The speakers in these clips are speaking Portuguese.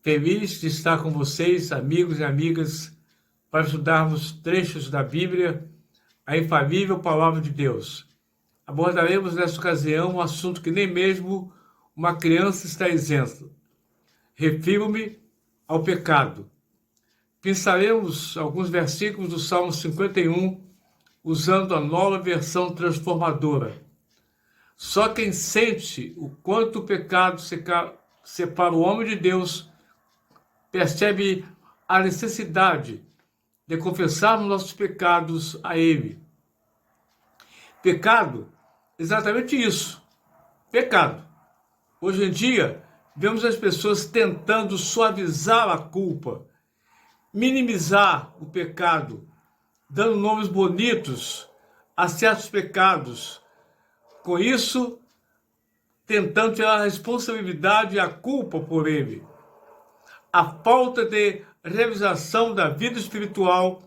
Feliz de estar com vocês, amigos e amigas, para estudarmos trechos da Bíblia, a infalível Palavra de Deus. Abordaremos nesta ocasião um assunto que nem mesmo uma criança está isenta. Refiro-me ao pecado. Pensaremos alguns versículos do Salmo 51, usando a nova versão transformadora. Só quem sente o quanto o pecado separa o homem de Deus percebe a necessidade de confessarmos nossos pecados a Ele. Pecado, exatamente isso, pecado. Hoje em dia, vemos as pessoas tentando suavizar a culpa, minimizar o pecado, dando nomes bonitos a certos pecados. Com isso, tentando tirar a responsabilidade e a culpa por ele. A falta de realização da vida espiritual,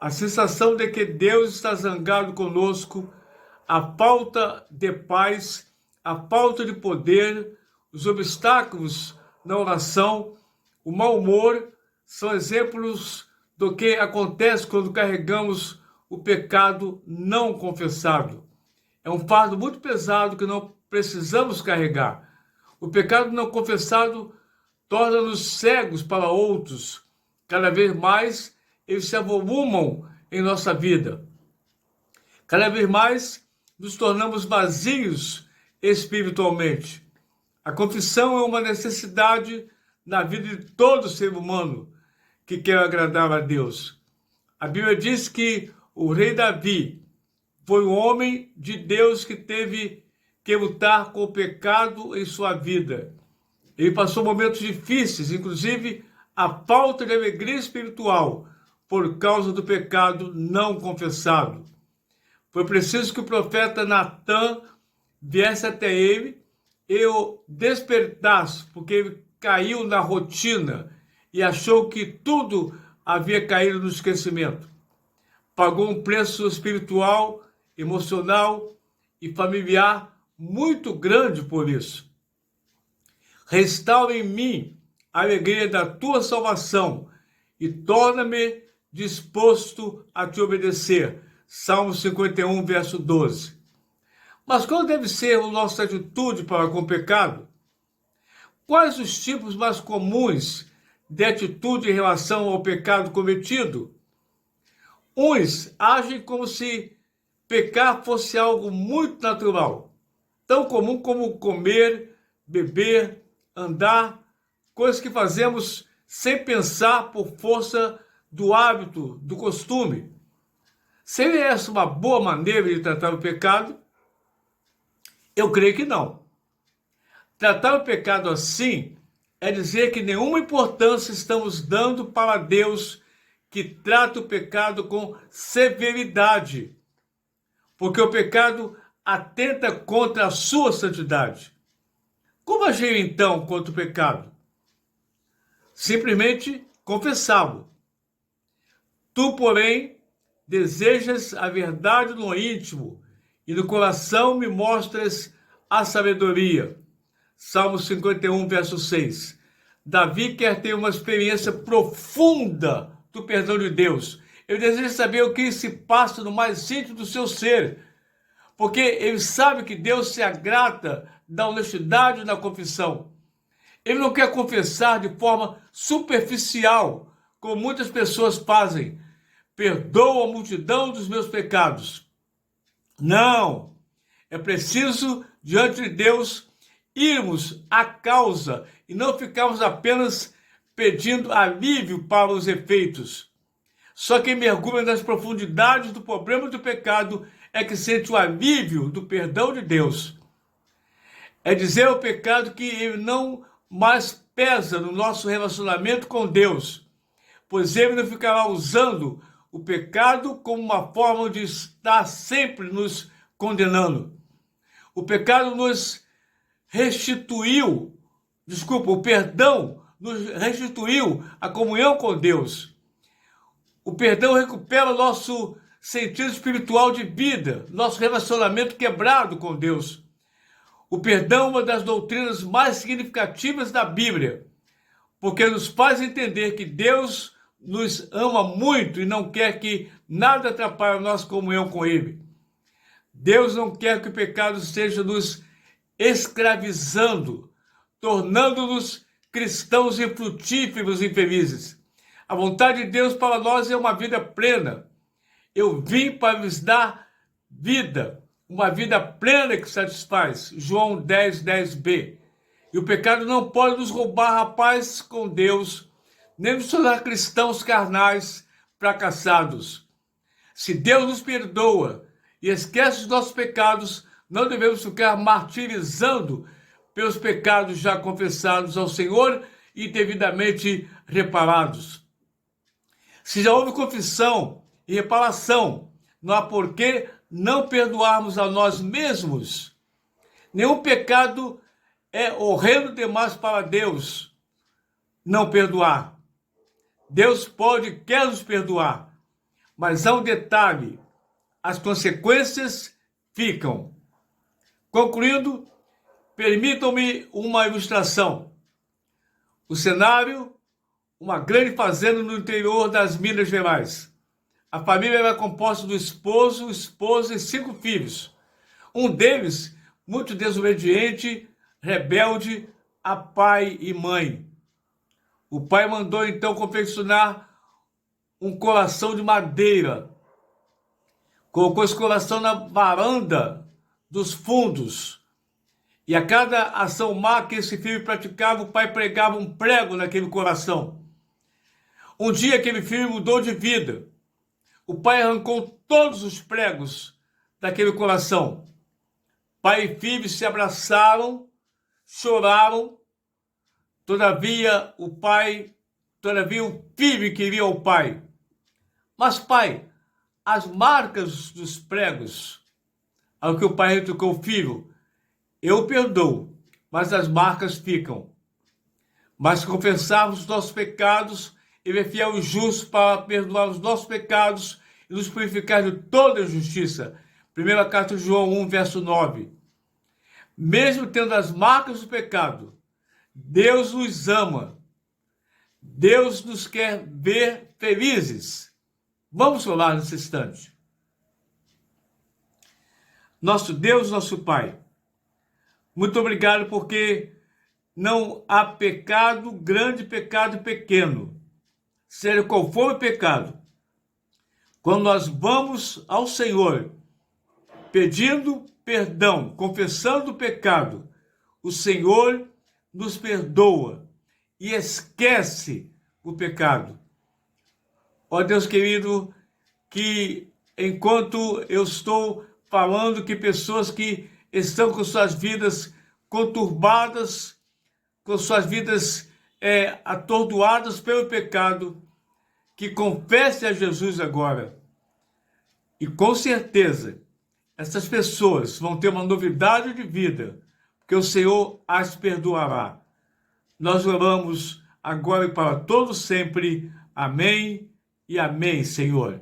a sensação de que Deus está zangado conosco, a falta de paz, a falta de poder, os obstáculos na oração, o mau humor, são exemplos do que acontece quando carregamos o pecado não confessado. É um fardo muito pesado que não precisamos carregar. O pecado não confessado torna-nos cegos para outros. Cada vez mais eles se avolumam em nossa vida. Cada vez mais nos tornamos vazios espiritualmente. A confissão é uma necessidade na vida de todo ser humano que quer agradar a Deus. A Bíblia diz que o rei Davi foi um homem de Deus que teve que lutar com o pecado em sua vida. Ele passou momentos difíceis, inclusive a falta de alegria espiritual, por causa do pecado não confessado. Foi preciso que o profeta Natã viesse até ele e o despertasse, porque ele caiu na rotina e achou que tudo havia caído no esquecimento. Pagou um preço espiritual, emocional e familiar muito grande por isso. Restaura em mim a alegria da tua salvação e torna-me disposto a te obedecer. Salmo 51, verso 12. Mas qual deve ser a nossa atitude para com o pecado? Quais os tipos mais comuns de atitude em relação ao pecado cometido? Uns agem como se pecar fosse algo muito natural, tão comum como comer, beber, andar, coisas que fazemos sem pensar por força do hábito, do costume. Seria essa uma boa maneira de tratar o pecado? Eu creio que não. Tratar o pecado assim é dizer que nenhuma importância estamos dando para Deus, que trata o pecado com severidade, porque o pecado atenta contra a sua santidade. Como agir então contra o pecado? Simplesmente confessá-lo. Tu, porém, desejas a verdade no íntimo e no coração me mostras a sabedoria. Salmo 51, verso 6. Davi quer ter uma experiência profunda do perdão de Deus. Ele deseja saber o que se passa no mais íntimo do seu ser, porque ele sabe que Deus se agrada da honestidade da confissão. Ele não quer confessar de forma superficial, como muitas pessoas fazem. Perdoa a multidão dos meus pecados. Não! É preciso, diante de Deus, irmos à causa e não ficarmos apenas pedindo alívio para os efeitos. Só quem mergulha nas profundidades do problema do pecado é que sente o alívio do perdão de Deus. É dizer ao pecado que ele não mais pesa no nosso relacionamento com Deus, pois ele não ficará usando o pecado como uma forma de estar sempre nos condenando. O pecado nos restituiu, o perdão nos restituiu a comunhão com Deus. O perdão recupera o nosso sentido espiritual de vida, nosso relacionamento quebrado com Deus. O perdão é uma das doutrinas mais significativas da Bíblia. porque nos faz entender que Deus nos ama muito e não quer que nada atrapalhe a nossa comunhão com Ele. Deus não quer que o pecado esteja nos escravizando, tornando-nos cristãos infrutíferos e infelizes. A vontade de Deus para nós é uma vida plena. Eu vim para lhes dar vida, uma vida plena que satisfaz. João 10, 10b. E o pecado não pode nos roubar a paz com Deus, nem nos tornar cristãos carnais fracassados. Se Deus nos perdoa e esquece os nossos pecados, não devemos ficar martirizando pelos pecados já confessados ao Senhor e devidamente reparados. Se já houve confissão e reparação, não há por que não perdoarmos a nós mesmos. Nenhum pecado é horrendo demais para Deus não perdoar. Deus pode e quer nos perdoar, mas há um detalhe: as consequências ficam. Concluindo, permitam-me uma ilustração. O cenário: uma grande fazenda no interior das Minas Gerais. A família era composta do esposo, esposa e 5 filhos. Um deles, muito desobediente, rebelde a pai e mãe. O pai mandou então confeccionar um coração de madeira. Colocou esse coração na varanda dos fundos. E a cada ação má que esse filho praticava, o pai pregava um prego naquele coração. Um dia aquele filho mudou de vida. O pai arrancou todos os pregos daquele coração. Pai e filho se abraçaram, choraram. Todavia o filho queria o pai. Mas pai, as marcas dos pregos, ao que o pai retrucou: filho, eu perdoo, mas as marcas ficam. Mas se confessarmos os nossos pecados, Ele é fiel e justo para perdoar os nossos pecados e nos purificar de toda injustiça. Primeira carta de João 1, verso 9. Mesmo tendo as marcas do pecado, Deus nos ama. Deus nos quer ver felizes. Vamos orar nesse instante. Nosso Deus, nosso Pai, muito obrigado, porque não há pecado grande, pecado pequeno. Seja qual for o pecado, quando nós vamos ao Senhor pedindo perdão, confessando o pecado, o Senhor nos perdoa e esquece o pecado. Ó Deus querido, que enquanto eu estou falando, que pessoas que estão com suas vidas conturbadas, com suas vidas atordoadas pelo pecado, que confessem a Jesus agora. E com certeza, essas pessoas vão ter uma novidade de vida, porque o Senhor as perdoará. Nós oramos agora e para todos sempre. Amém e amém, Senhor.